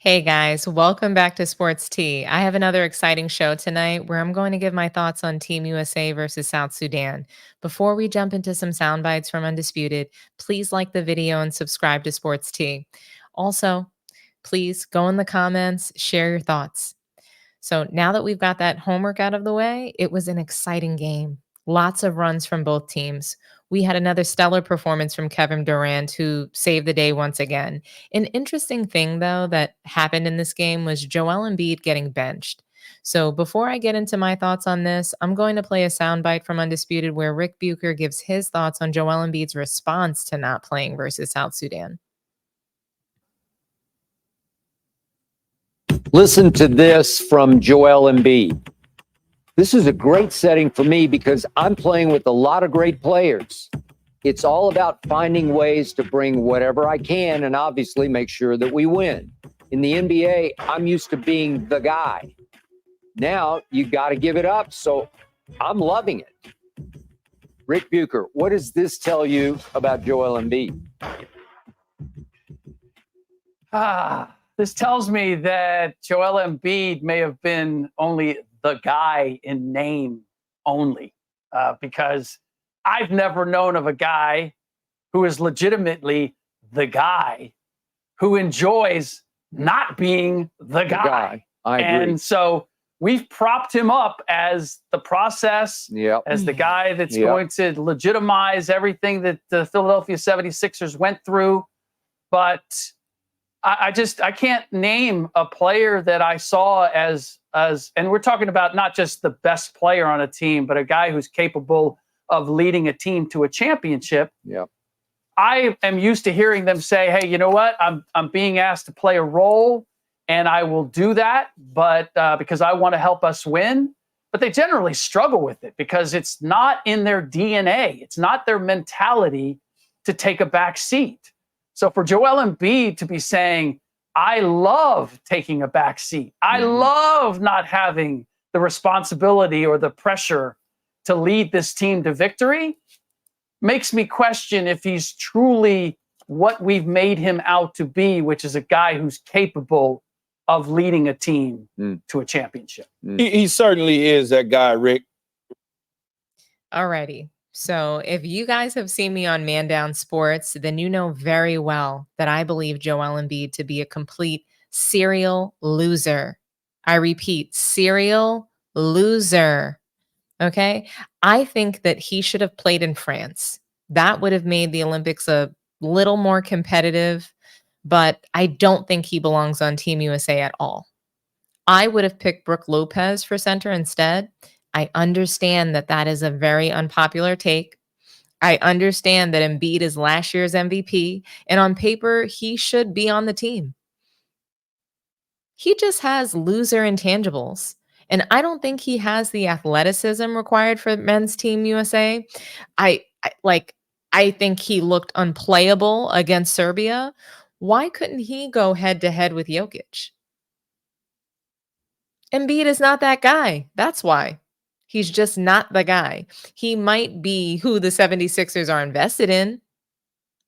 Hey guys, welcome back to Sports Tea. I have another exciting show tonight where I'm going to give my thoughts on Team USA versus South Sudan. Before we jump into some sound bites from Undisputed, please like the video and subscribe to Sports Tea. Also, please go in the comments, share your thoughts. So now that we've got that homework out of the way, it was an exciting game. Lots of runs from both teams. We had another stellar performance from Kevin Durant, who saved the day once again. An interesting thing, though, that happened in this game was Joel Embiid getting benched. So before I get into my thoughts on this, I'm going to play a soundbite from Undisputed where Rick Bucher gives his thoughts on Joel Embiid's response to not playing versus South Sudan. Listen to this from Joel Embiid. This is a great setting for me because I'm playing with a lot of great players. It's all about finding ways to bring whatever I can and obviously make sure that we win. In the NBA, I'm used to being the guy. Now you got to give it up. So I'm loving it. Rick Bucher, what does this tell you about Joel Embiid? This tells me that Joel Embiid may have been only the guy in name only, because I've never known of a guy who is legitimately the guy who enjoys not being the guy. I agree. And so we've propped him up as the process, as the guy that's going to legitimize everything that the Philadelphia 76ers went through. But I can't name a player that I saw as, and we're talking about not just the best player on a team, but a guy who's capable of leading a team to a championship. Yeah. I am used to hearing them say, hey, you know what? I'm being asked to play a role and I will do that, but because I want to help us win. But they generally struggle with it because it's not in their DNA. It's not their mentality to take a back seat. So for Joel Embiid to be saying, I love taking a back seat. I love not having the responsibility or the pressure to lead this team to victory, makes me question if he's truly what we've made him out to be, which is a guy who's capable of leading a team to a championship. He certainly is that guy, Rick. Alrighty. So if you guys have seen me on Man Down Sports, then you know very well that I believe Joel Embiid to be a complete serial loser. I repeat, serial loser. Okay? I think that he should have played in France. That would have made the Olympics a little more competitive, but I don't think he belongs on Team USA at all. I would have picked Brooke Lopez for center instead. I understand that that is a very unpopular take. I understand that Embiid is last year's MVP, and on paper, he should be on the team. He just has loser intangibles, and I don't think he has the athleticism required for men's Team USA. I think he looked unplayable against Serbia. Why couldn't he go head to head with Jokic? Embiid is not that guy. That's why. He's just not the guy. He might be who the 76ers are invested in,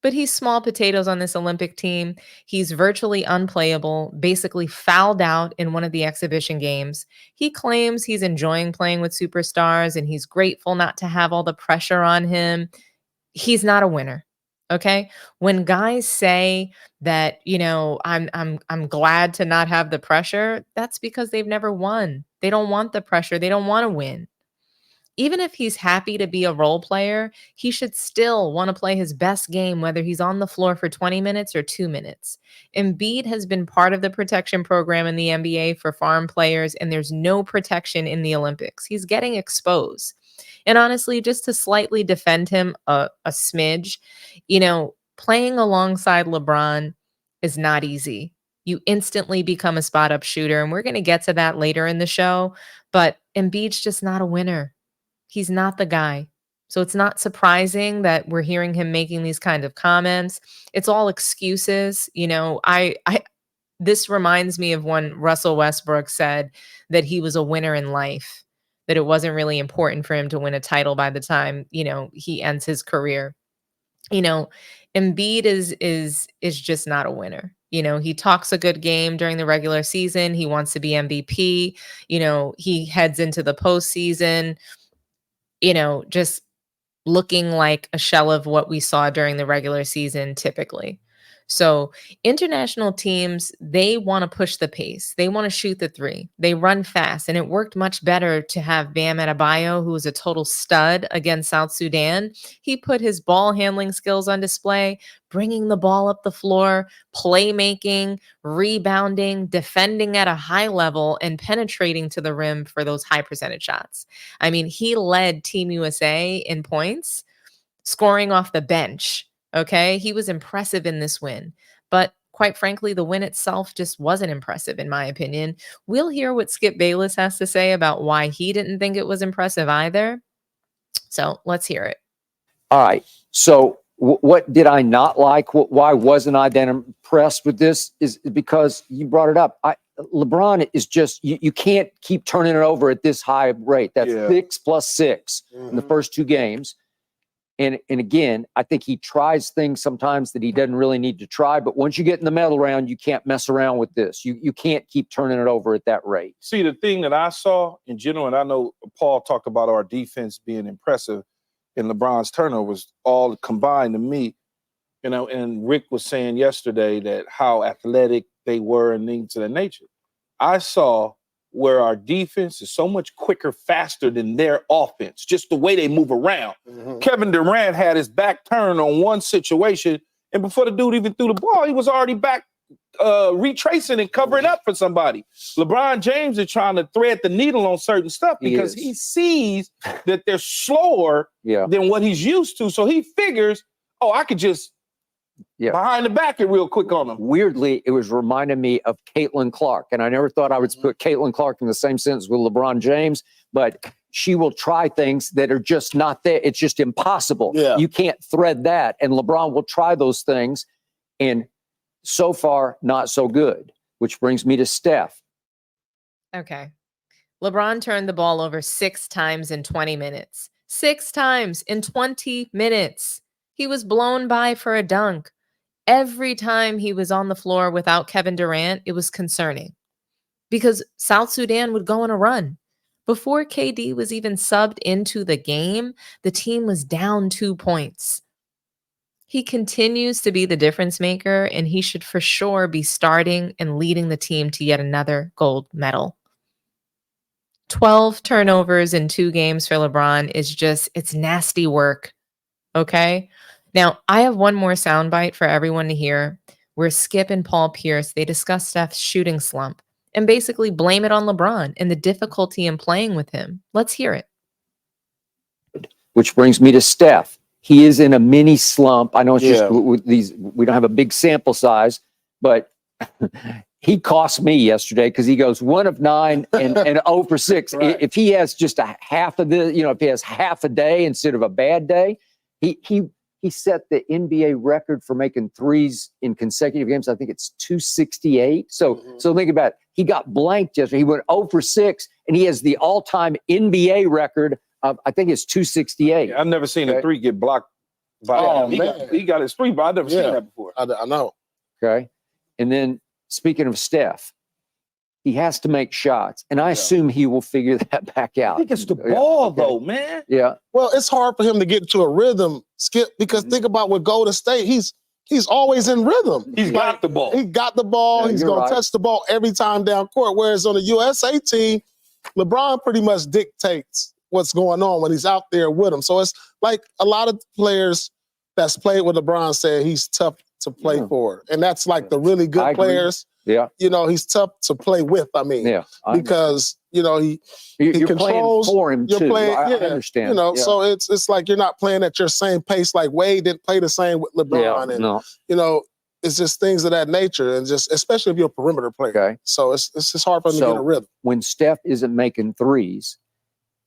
but he's small potatoes on this Olympic team. He's virtually unplayable, basically fouled out in one of the exhibition games. He claims he's enjoying playing with superstars and he's grateful not to have all the pressure on him. He's not a winner. Okay? When guys say that, I'm glad to not have the pressure, that's because they've never won. They don't want the pressure. They don't want to win. Even if he's happy to be a role player, he should still want to play his best game, whether he's on the floor for 20 minutes or 2 minutes. Embiid has been part of the protection program in the NBA for foreign players, and there's no protection in the Olympics. He's getting exposed. And honestly, just to slightly defend him a smidge, playing alongside LeBron is not easy. You instantly become a spot up shooter, and we're going to get to that later in the show. But Embiid's just not a winner. He's not the guy. So it's not surprising that we're hearing him making these kinds of comments. It's all excuses. This reminds me of when Russell Westbrook said that he was a winner in life, that it wasn't really important for him to win a title by the time, he ends his career. Embiid is just not a winner. You know, he talks a good game during the regular season. He wants to be MVP. You know, he heads into the postseason, you know, just looking like a shell of what we saw during the regular season typically. So, international teams, they want to push the pace. They want to shoot the three. They run fast. And it worked much better to have Bam Adebayo, who was a total stud against South Sudan. He put his ball handling skills on display, bringing the ball up the floor, playmaking, rebounding, defending at a high level, and penetrating to the rim for those high percentage shots. I mean, he led Team USA in points, scoring off the bench. Okay. He was impressive in this win. But quite frankly, the win itself just wasn't impressive, in my opinion. We'll hear what Skip Bayless has to say about why he didn't think it was impressive either. So let's hear it. All right. So what did I not like? Why wasn't I then impressed with this? Is because you brought it up. LeBron is just, you can't keep turning it over at this high rate. That's 6 plus 6 in the first 2 games. And again, I think he tries things sometimes that he doesn't really need to try. But once you get in the medal round, you can't mess around with this. You can't keep turning it over at that rate. See, the thing that I saw in general, and I know Paul talked about our defense being impressive, and LeBron's turnovers all combined to me, you know, and Rick was saying yesterday that how athletic they were and things of that nature. I saw where our defense is so much quicker, faster than their offense, just the way they move around. Kevin Durant had his back turned on one situation, and before the dude even threw the ball, he was already back retracing and covering up for somebody. LeBron James is trying to thread the needle on certain stuff because he sees that they're slower than what he's used to. So he figures, oh, I could just behind the back it real quick on them. Weirdly, it was reminding me of Caitlin Clark. And I never thought I would put Caitlin Clark in the same sentence with LeBron James, but she will try things that are just not there. It's just impossible. You can't thread that. And LeBron will try those things. And so far, not so good, which brings me to Steph. Okay. LeBron turned the ball over 6 times in 20 minutes. 6 times in 20 minutes. He was blown by for a dunk. Every time he was on the floor without Kevin Durant, it was concerning because South Sudan would go on a run. Before KD was even subbed into the game, the team was down 2 points. He continues to be the difference maker, and he should for sure be starting and leading the team to yet another gold medal. 12 turnovers in 2 games for LeBron is just, it's nasty work. Okay? Now, I have one more soundbite for everyone to hear where Skip and Paul Pierce, they discuss Steph's shooting slump and basically blame it on LeBron and the difficulty in playing with him. Let's hear it. Which brings me to Steph. He is in a mini slump. I know it's just with these, we don't have a big sample size, but he cost me yesterday because he goes 1 of 9 and 0 for 6. Right. If he has just a half of the, if he has half a day instead of a bad day, he set the NBA record for making threes in consecutive games. I think it's 268. So think about it. He got blanked yesterday. He went 0 for 6, and he has the all-time NBA record of, I think it's 268. I've never seen a 3 get blocked by he got his 3, but I've never seen that before. I know. Okay. And then speaking of Steph, he has to make shots, and I assume he will figure that back out. I think it's the ball, though, man. Yeah. Well, it's hard for him to get into a rhythm, Skip, because think about with Golden State, he's always in rhythm. He's got the ball. He got the ball. He's going to touch the ball every time down court. Whereas on the USA team, LeBron pretty much dictates what's going on when he's out there with him. So it's like a lot of players that's played with LeBron say he's tough to play for, and that's like the really good players. Yeah, he's tough to play with. I mean, because he you're controls. Playing for him you're too. playing, I understand. So it's like you're not playing at your same pace. Like Wade didn't play the same with LeBron, and it's just things of that nature, and just especially if you're a perimeter player. Okay. So it's just hard for him to get a rhythm. When Steph isn't making threes,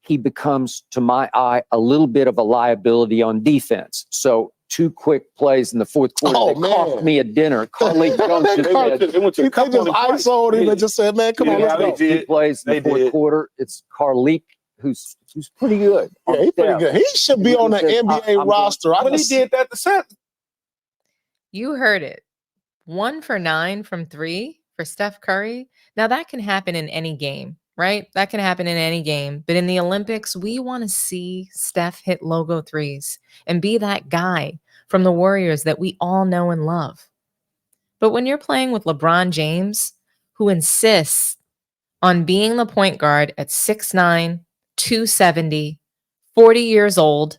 he becomes, to my eye, a little bit of a liability on defense. So 2 quick plays in the fourth quarter that cost me a dinner. Carly Jones just isoed him and just said, "Man, come on, let's go." 2 plays in the fourth quarter. It's Carly who's pretty good. Yeah, he's pretty good. He should be on the NBA roster. But he did that the set. You heard it. 1 for 9 from 3 for Steph Curry. Now that can happen in any game, right? That can happen in any game. But in the Olympics, we want to see Steph hit logo threes and be that guy from the Warriors that we all know and love. But when you're playing with LeBron James, who insists on being the point guard at 6'9", 270, 40 years old,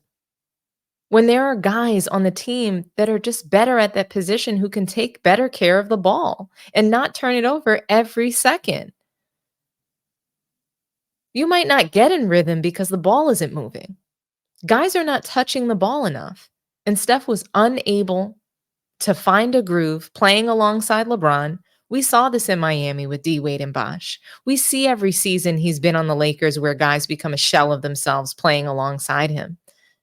when there are guys on the team that are just better at that position who can take better care of the ball and not turn it over every second. You might not get in rhythm because the ball isn't moving. Guys are not touching the ball enough. And Steph was unable to find a groove playing alongside LeBron. We saw this in Miami with D Wade and Bosh. We see every season he's been on the Lakers where guys become a shell of themselves playing alongside him,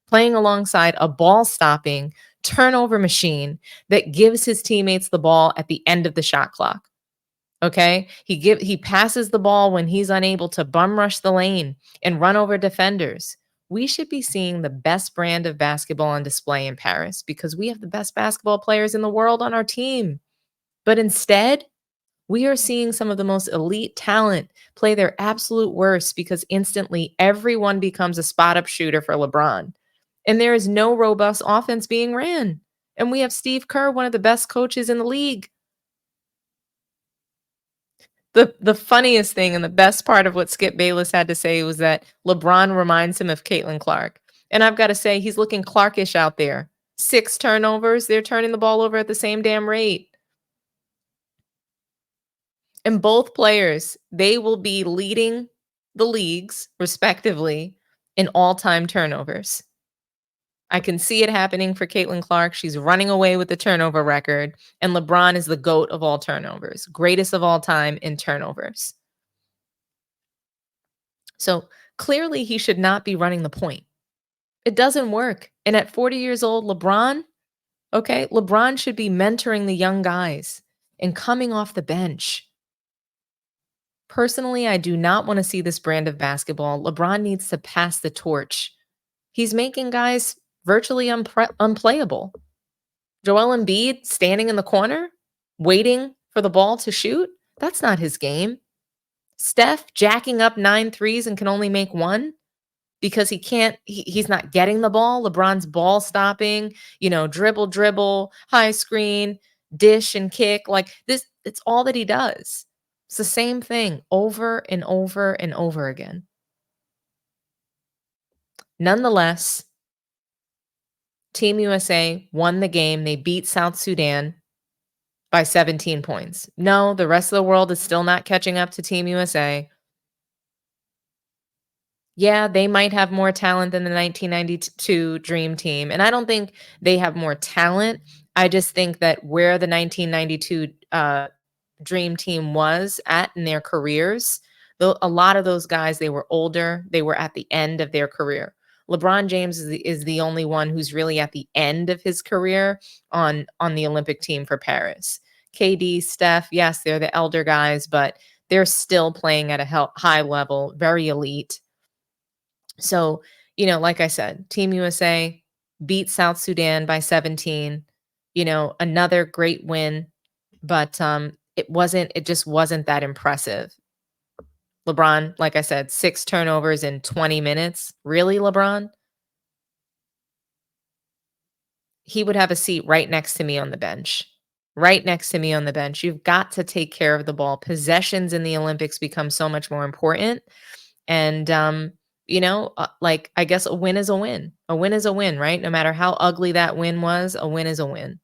playing alongside a ball-stopping turnover machine that gives his teammates the ball at the end of the shot clock. Okay? He passes the ball when he's unable to bum rush the lane and run over defenders. We should be seeing the best brand of basketball on display in Paris because we have the best basketball players in the world on our team. But instead, we are seeing some of the most elite talent play their absolute worst because instantly everyone becomes a spot-up shooter for LeBron. And there is no robust offense being ran. And we have Steve Kerr, one of the best coaches in the league. The funniest thing and the best part of what Skip Bayless had to say was that LeBron reminds him of Caitlin Clark. And I've got to say, he's looking Clarkish out there. 6 turnovers. They're turning the ball over at the same damn rate. And both players, they will be leading the leagues, respectively, in all-time turnovers. I can see it happening for Caitlin Clark. She's running away with the turnover record. And LeBron is the GOAT of all turnovers, greatest of all time in turnovers. So clearly he should not be running the point. It doesn't work. And at 40 years old, LeBron should be mentoring the young guys and coming off the bench. Personally, I do not want to see this brand of basketball. LeBron needs to pass the torch. He's making guys virtually unplayable. Joel Embiid standing in the corner, waiting for the ball to shoot. That's not his game. Steph jacking up 9 threes and can only make 1 because he's not getting the ball. LeBron's ball stopping, dribble, high screen, dish and kick. Like this, it's all that he does. It's the same thing over and over and over again. Nonetheless, Team USA won the game. They beat South Sudan by 17 points. No, the rest of the world is still not catching up to Team USA. Yeah, they might have more talent than the 1992 Dream Team. And I don't think they have more talent. I just think that where the 1992 Dream Team was at in their careers, a lot of those guys, they were older. They were at the end of their career. LeBron James is the only one who's really at the end of his career on the Olympic team for Paris. KD, Steph, yes, they're the elder guys, but they're still playing at a high level, very elite. So, like I said, Team USA beat South Sudan by 17. Another great win, but it just wasn't that impressive. LeBron, like I said, 6 turnovers in 20 minutes. Really, LeBron? He would have a seat right next to me on the bench. Right next to me on the bench. You've got to take care of the ball. Possessions in the Olympics become so much more important. And, I guess a win is a win. A win is a win, right? No matter how ugly that win was, a win is a win.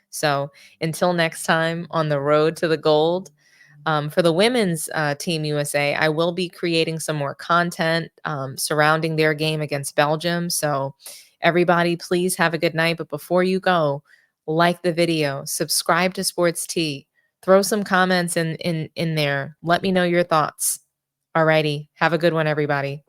So until next time on the road to the gold, for the women's Team USA, I will be creating some more content surrounding their game against Belgium. So everybody, please have a good night. But before you go, like the video, subscribe to Sports Tea, throw some comments in there. Let me know your thoughts. Alrighty. Have a good one, everybody.